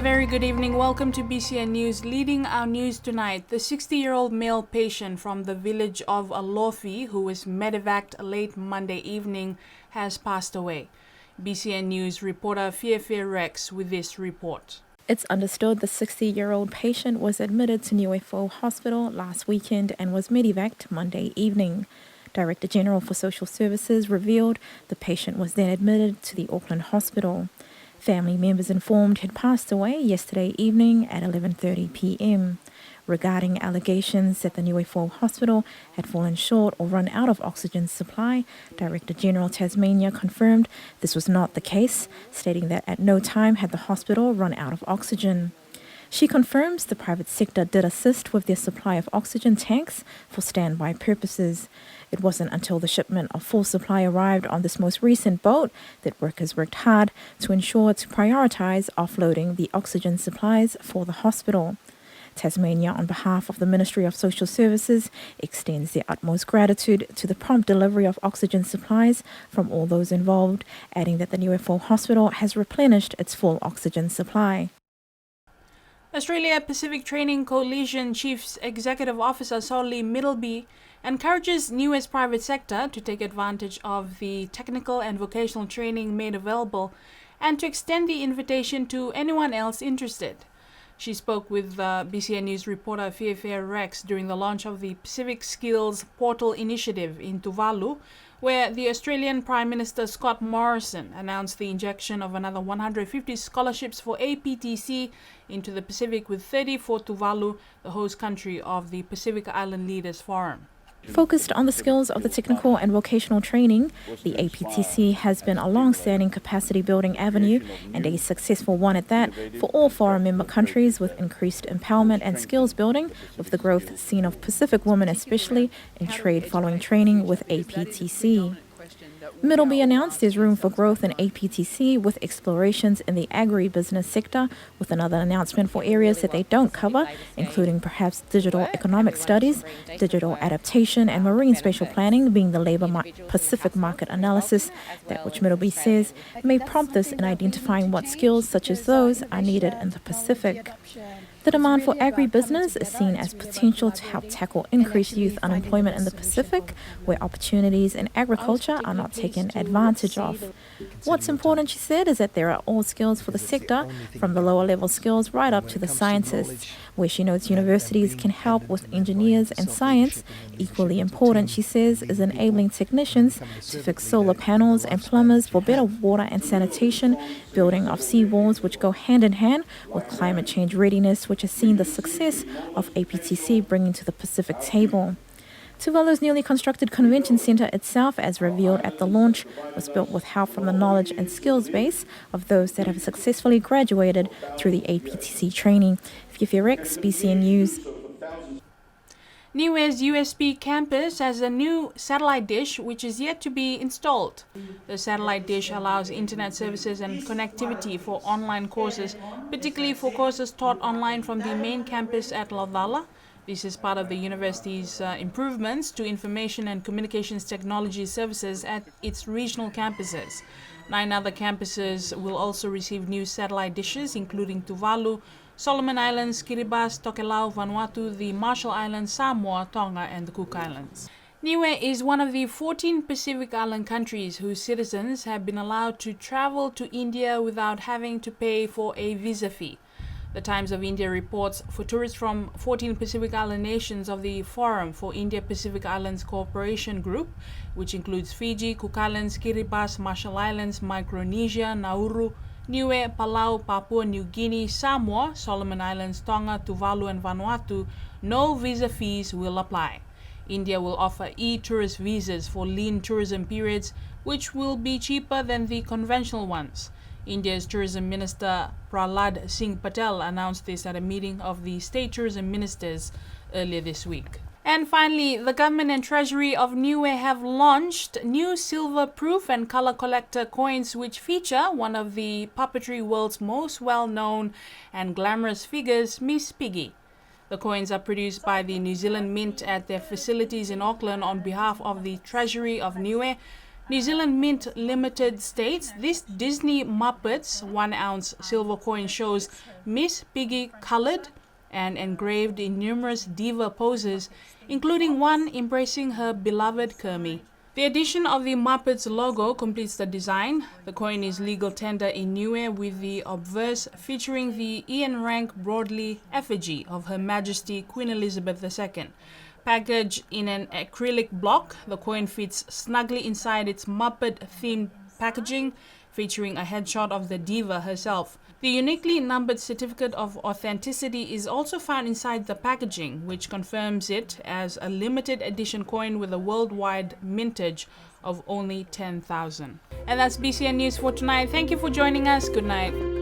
very good evening. Welcome to BCN News. Leading our news tonight, the 60-year-old male patient from the village of Alofi, who was medevaced late Monday evening, has passed away. BCN News reporter Fiefe Rex with this report. It's understood the 60-year-old patient was admitted to Tuvalu Hospital last weekend and was medevaced Monday evening. Director General for Social Services revealed the patient was then admitted to the Auckland Hospital. Family members informed he'd passed away yesterday evening at 11:30 p.m. Regarding allegations that the Tuvalu Hospital had fallen short or run out of oxygen supply, Director General Tasmania confirmed this was not the case, stating that at no time had the hospital run out of oxygen. She confirms the private sector did assist with their supply of oxygen tanks for standby purposes. It wasn't until the shipment of full supply arrived on this most recent boat that workers worked hard to ensure to prioritise offloading the oxygen supplies for the hospital. Tasmania, on behalf of the Ministry of Social Services, extends their utmost gratitude to the prompt delivery of oxygen supplies from all those involved, adding that the Tuvalu Hospital has replenished its full oxygen supply. Australia Pacific Training Coalition Chief Executive Officer Solly Middleby encourages Niue's private sector to take advantage of the technical and vocational training made available and to extend the invitation to anyone else interested. She spoke with BCN News reporter Fiefe Rex during the launch of the Pacific Skills Portal Initiative in Tuvalu, where the Australian Prime Minister Scott Morrison announced the injection of another 150 scholarships for APTC into the Pacific, with 30 for Tuvalu, the host country of the Pacific Island Leaders Forum. Focused on the skills of the technical and vocational training, the APTC has been a long-standing capacity-building avenue, and a successful one at that, for all foreign member countries, with increased empowerment and skills building, with the growth seen of Pacific women especially in trade following training with APTC. Middleby announced there's room for growth in APTC with explorations in the agri-business sector, with another announcement for areas that they don't cover, including perhaps digital economic studies, digital adaptation and marine spatial planning being the labour Pacific market analysis, that which Middleby says may prompt us in identifying what skills such as those are needed in the Pacific. The demand for agribusiness is seen as potential to help tackle increased youth unemployment in the Pacific, where opportunities in agriculture are not taken advantage of. What's important, she said, is that there are all skills for the sector, from the lower level skills right up to the scientists, where she notes universities can help with engineers and science. Equally important, she says, is enabling technicians to fix solar panels and plumbers for better water and sanitation, building of seawalls, which go hand in hand with climate change readiness, which has seen the success of APTC bringing to the Pacific table. Tuvalu's newly constructed convention centre itself, as revealed at the launch, was built with help from the knowledge and skills base of those that have successfully graduated through the APTC training. Fiefe Rex, BCN News. Niue's USP campus has a new satellite dish which is yet to be installed. The satellite dish allows internet services and connectivity for online courses, particularly for courses taught online from the main campus at Laudala. This is part of the university's improvements to information and communications technology services at its regional campuses. 9 other campuses will also receive new satellite dishes, including Tuvalu, Solomon Islands, Kiribati, Tokelau, Vanuatu, the Marshall Islands, Samoa, Tonga, and the Cook Islands. Niue is one of the 14 Pacific Island countries whose citizens have been allowed to travel to India without having to pay for a visa fee. The Times of India reports for tourists from 14 Pacific Island nations of the Forum for India-Pacific Islands Cooperation Group, which includes Fiji, Cook Islands, Kiribati, Marshall Islands, Micronesia, Nauru, Niue, Palau, Papua New Guinea, Samoa, Solomon Islands, Tonga, Tuvalu and Vanuatu, no visa fees will apply. India will offer e-tourist visas for lean tourism periods, which will be cheaper than the conventional ones. India's Tourism Minister Prahlad Singh Patel announced this at a meeting of the State Tourism Ministers earlier this week. And finally, the government and Treasury of Niue have launched new silver-proof and color collector coins which feature one of the puppetry world's most well-known and glamorous figures, Miss Piggy. The coins are produced by the New Zealand Mint at their facilities in Auckland on behalf of the Treasury of Niue. New Zealand Mint Limited states this Disney Muppets 1-ounce silver coin shows Miss Piggy colored and engraved in numerous diva poses, including one embracing her beloved Kermie. The addition of the Muppets logo completes the design. The coin is legal tender in Niue with the obverse featuring the Ian Rank Broadley effigy of Her Majesty Queen Elizabeth II. Packaged in an acrylic block, the coin fits snugly inside its Muppet-themed packaging, featuring a headshot of the diva herself. The uniquely numbered certificate of authenticity is also found inside the packaging, which confirms it as a limited edition coin with a worldwide mintage of only 10,000. And that's BCN News for tonight. Thank you for joining us. Good night.